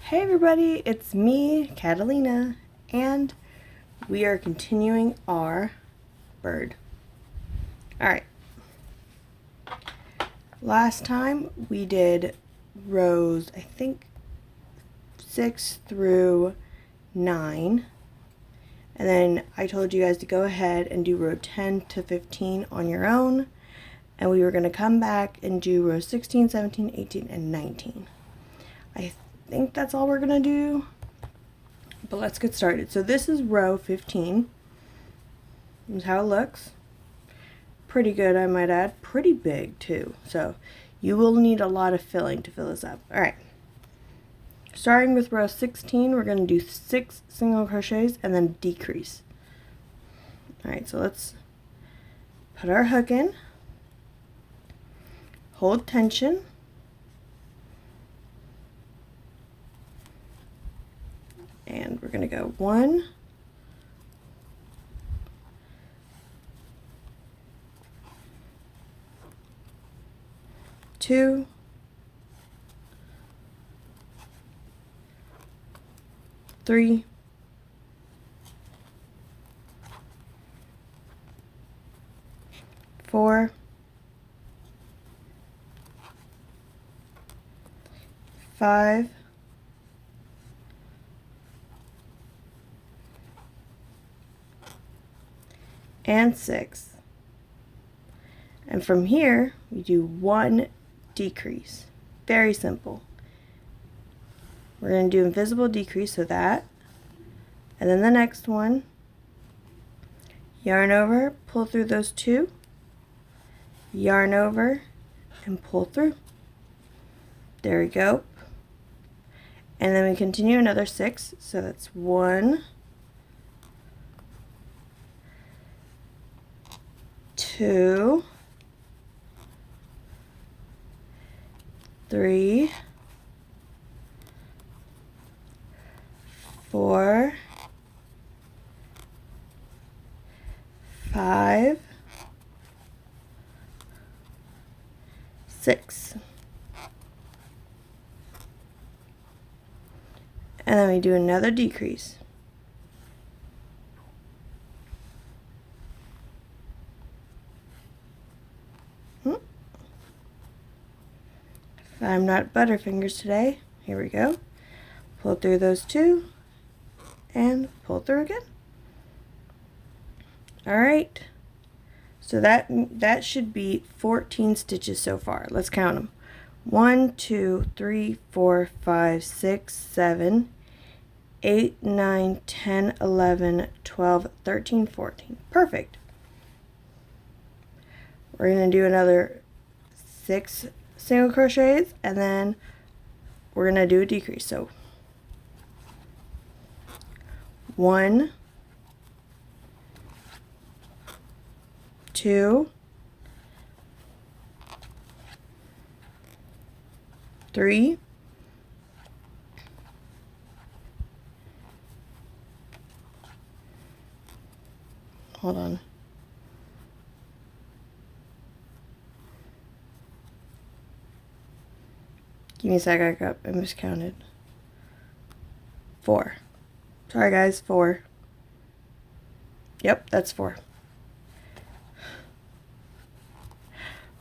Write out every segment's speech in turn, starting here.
Hey everybody, it's me, Catalina, and we are continuing our bird. Alright, last time we did rows, I think 6 through 9, and then I told you guys to go ahead and do row 10 to 15 on your own, and we were going to come back and do rows 16, 17, 18, and 19. I think that's all we're gonna do, but let's get started. So this is row 15. This is how it looks. Pretty good, I might add. Pretty big too, so you will need a lot of filling to fill this up. All right, starting with row 16, we're going to do 6 single crochets and then decrease. All right, so let's put our hook in, hold tension, and we're going to go 1, 2, 3, 4, 5, 6. And from here, we do 1 decrease. Very simple. We're going to do invisible decrease, so that, and then the next one, yarn over, pull through those 2, yarn over, and pull through. There we go. And then we continue another 6, so that's 1, 2, 3, 4, 5, 6. And then we do another decrease. If I'm not butterfingers today, here we go. Pull through those 2 and pull through again. Alright, so that should be 14 stitches so far. Let's count them. 1, 2, 3, 4, 5, 6, 7, 8, 9, 10, 11, 12, 13, 14. Perfect. We're going to do another 6 single crochets, and then we're going to do a decrease. So 1, 2, 3, I miscounted. 4. Sorry guys, 4. Yep, that's 4.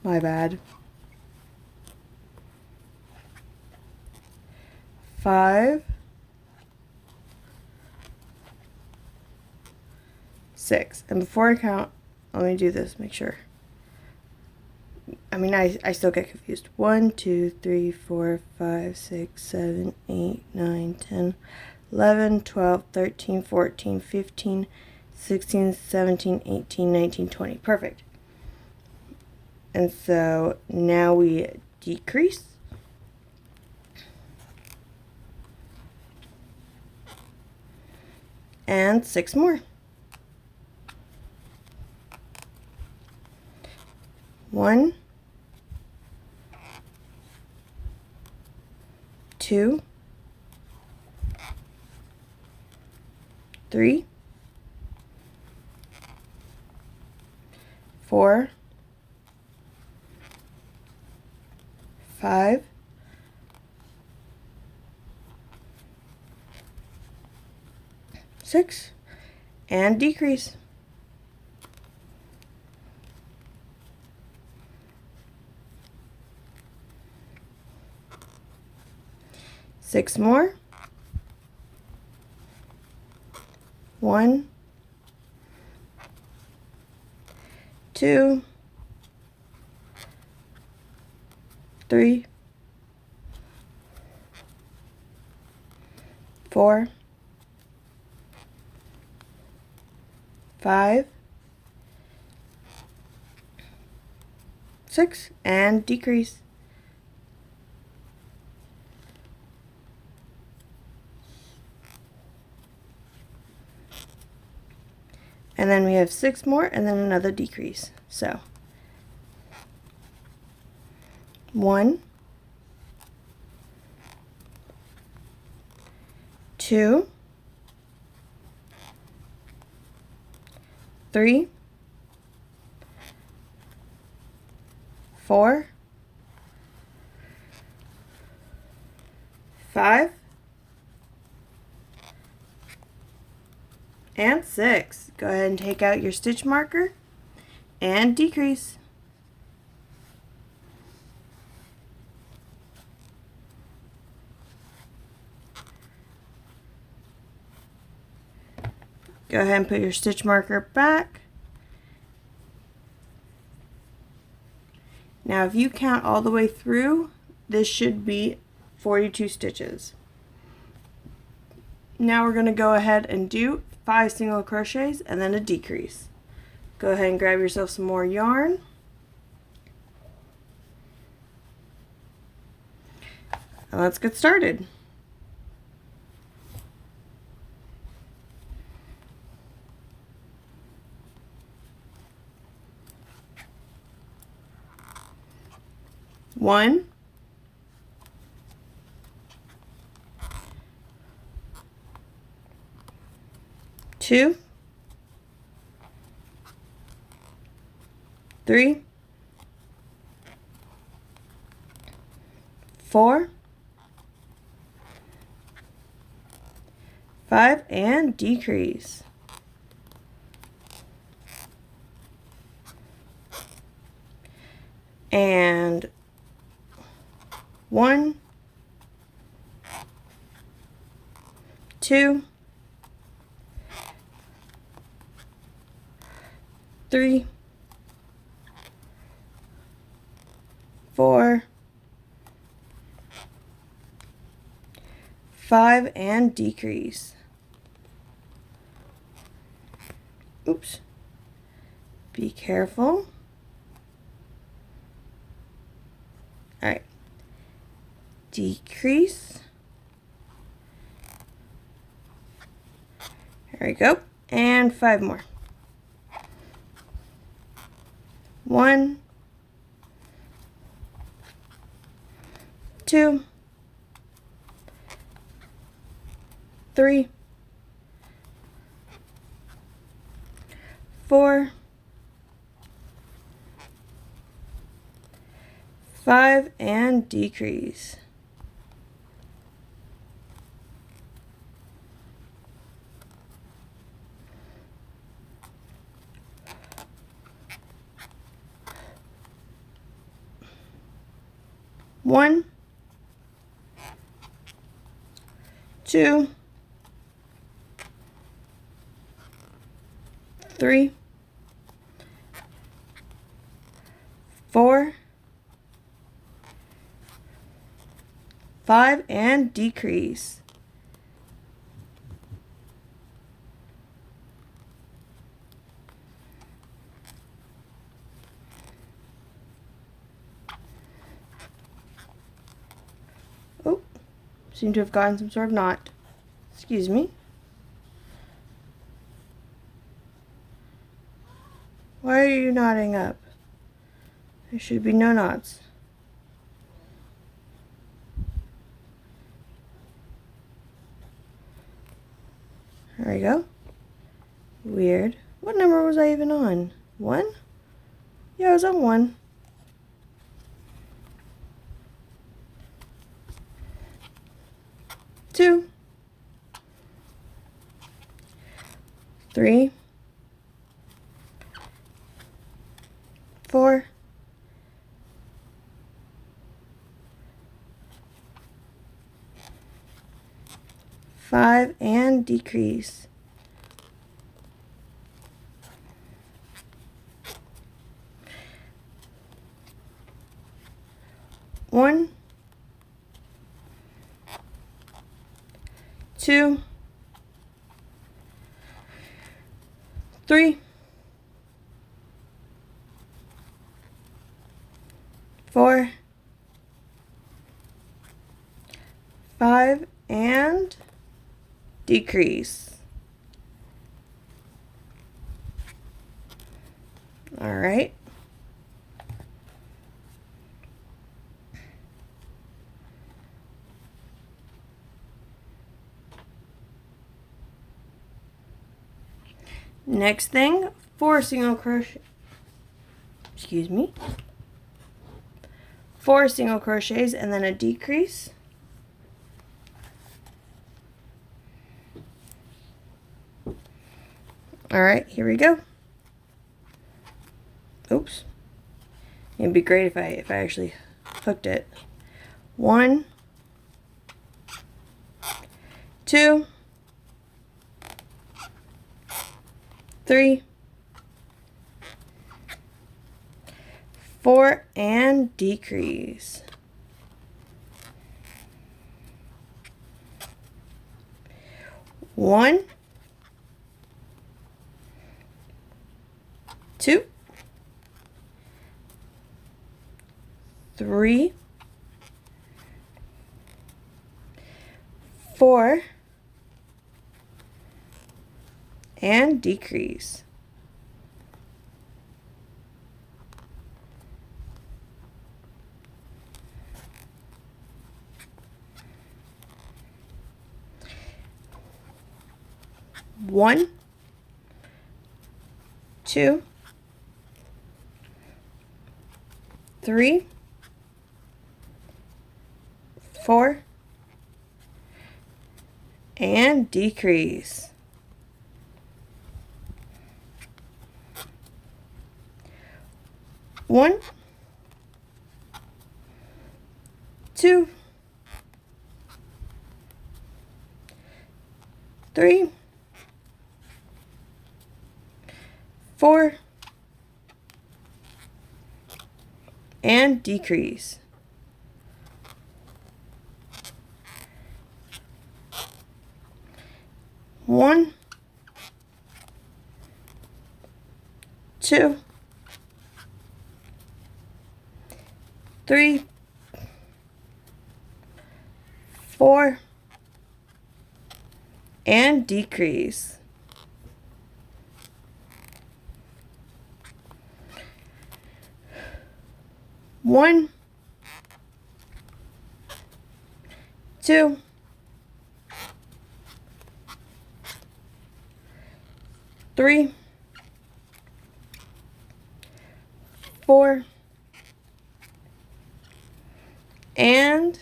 My bad. 5, 6. And before I count, let me do this, make sure. I still get confused. 1, 2, 3, 4, 5, 6, 7, 8, 9, 10, 11, 12, 13, 14, 15, 16, 17, 18, 19, 20. Perfect. And so now we decrease. And 6 more. 1, 2, 3, 4, 5, 6, and decrease. Six more. 1, 2, 3, 4, 5, 6, and decrease. And then we have 6 more and then another decrease. So 1, 2, 3, 4, 5, and 6. Go ahead and take out your stitch marker and decrease. Go ahead and put your stitch marker back. Now if you count all the way through, this should be 42 stitches. Now we're going to go ahead and do 5 single crochets and then a decrease. Go ahead and grab yourself some more yarn. And let's get started. One, 2, 3, 4, 5, and decrease. And 1, 2, 3, 4, 5, and decrease. Oops. Be careful. All right. Decrease. There we go. And 5 more. 1, 2, 3, 4, 5, and decrease. One, 2, 3, 4, 5, and decrease. Oh, seem to have gotten some sort of knot. Excuse me. Why are you knotting up? There should be no knots. There we go. Weird. What number was I even on? 1? Yeah, I was on 1. Two, 3, 4, 5, and decrease. 1, 2, 3, 4, 5, and decrease. All right. Next thing, 4 single crochet, 4 single crochets and then a decrease. All right, here we go. Oops. It'd be great if I actually hooked it. 1, 2, 3, 4, and decrease. 1, 2, 3, 4, and decrease. 1, 2, 3, 4, and decrease. 1, 2, 3, 4, and decrease. 1, 2, 3, 4, and decrease. 1, 2, 3, 4, and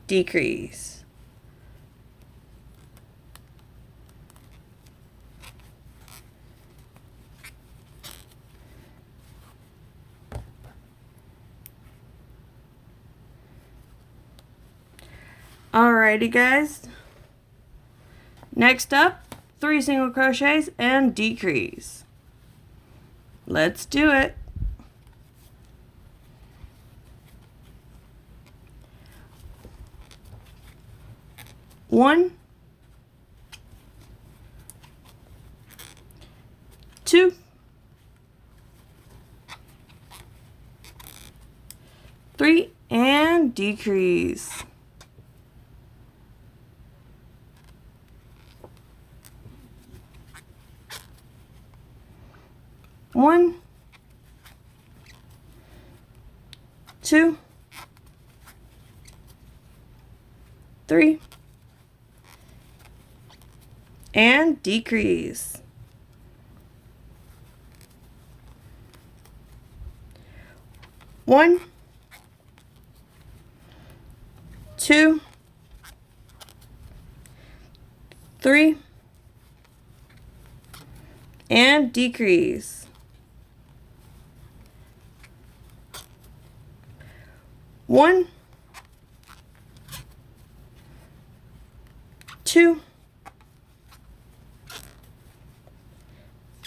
decrease. Alrighty guys, next up, 3 single crochets and decrease. Let's do it. 1, 2, 3, and decrease. 1, 2, 3, and decrease. 1, 2, 3, and decrease. 1, 2,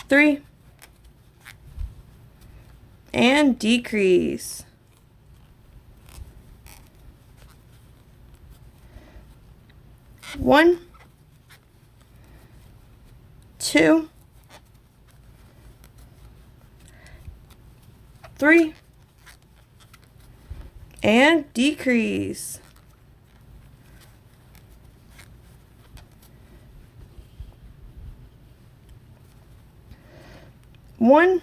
3, and decrease. 1, 2, 3, and decrease. 1,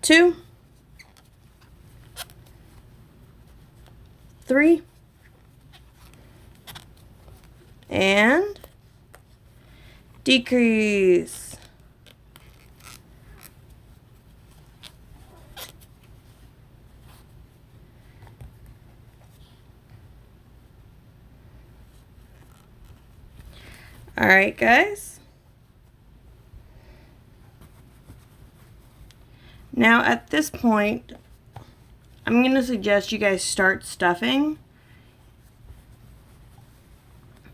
2, 3, and decrease. All right, guys. Now at this point, I'm going to suggest you guys start stuffing.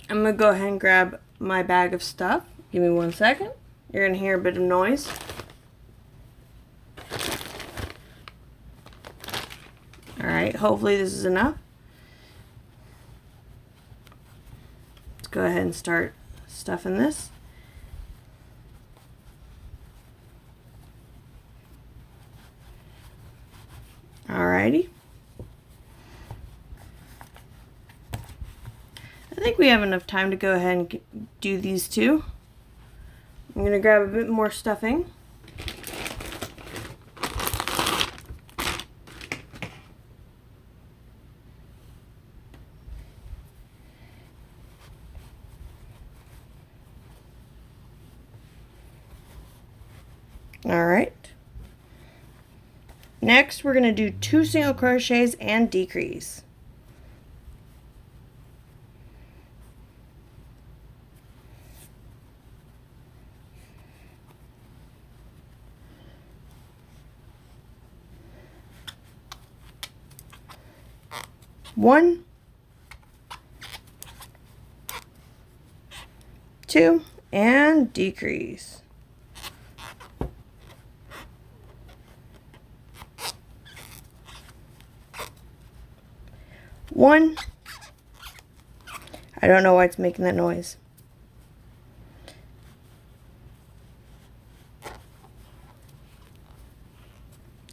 I'm going to go ahead and grab my bag of stuff. Give me 1 second. You're going to hear a bit of noise. Alright, hopefully this is enough. Let's go ahead and start stuffing this. Alrighty. I think we have enough time to go ahead and do these two. I'm going to grab a bit more stuffing. Alright. Next, we're going to do 2 single crochets and decrease. One, 2, and decrease. 1. I don't know why it's making that noise.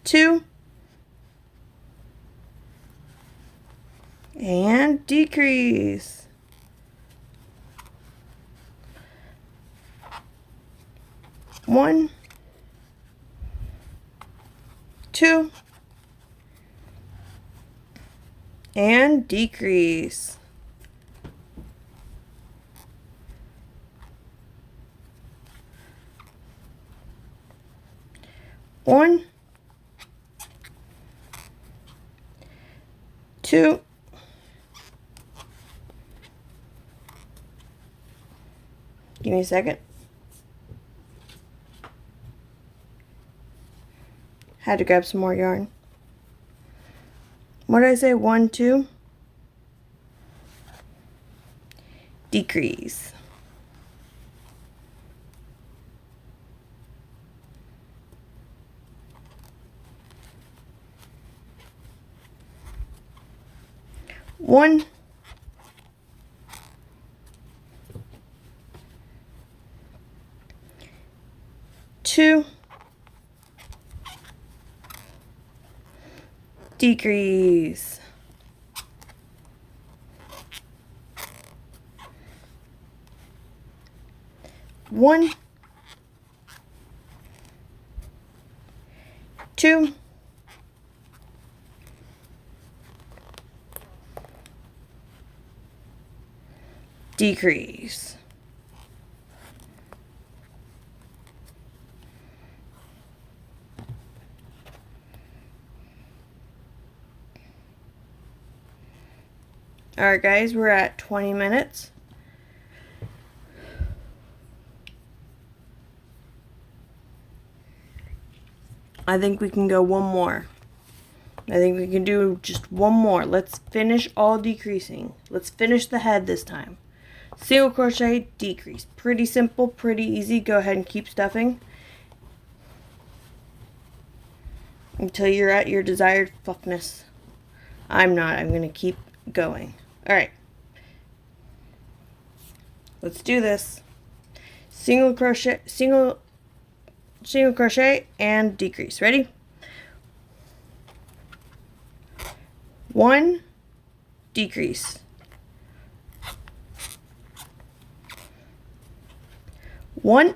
2, and decrease. 1, 2, and decrease. 1, 2, give me a second. Had to grab some more yarn. What did I say? 1, 2, decrease. 1, 2, decrease. 1, 2, decrease. Alright guys, we're at 20 minutes. I think we can go one more. I think we can do just one more. Let's finish all decreasing. Let's finish the head this time. Single crochet, decrease. Pretty simple, pretty easy. Go ahead and keep stuffing until you're at your desired fluffness. I'm not. I'm going to keep going. All right. Let's do this. Single crochet, single crochet and decrease. Ready? 1, decrease. 1,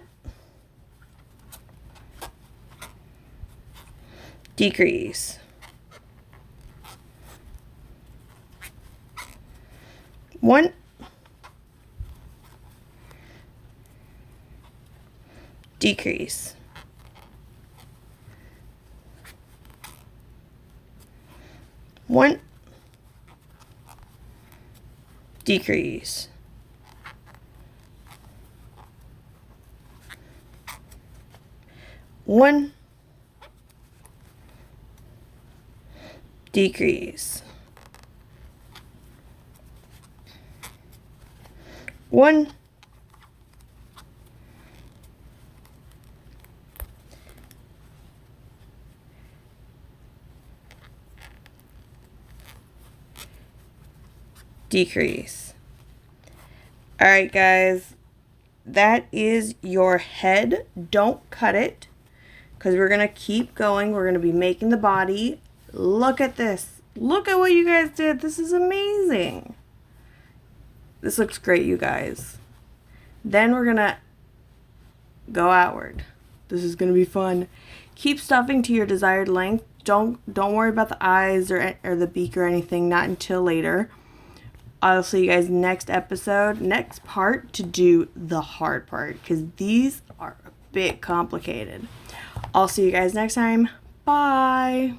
decrease. 1, decrease. 1, decrease. 1, decrease. 1, decrease. All right, guys, that is your head. Don't cut it because we're going to keep going. We're going to be making the body. Look at this. Look at what you guys did. This is amazing. This looks great, you guys. Then we're going to go outward. This is going to be fun. Keep stuffing to your desired length. Don't worry about the eyes or the beak or anything. Not until later. I'll see you guys next episode, next part, to do the hard part because these are a bit complicated. I'll see you guys next time. Bye.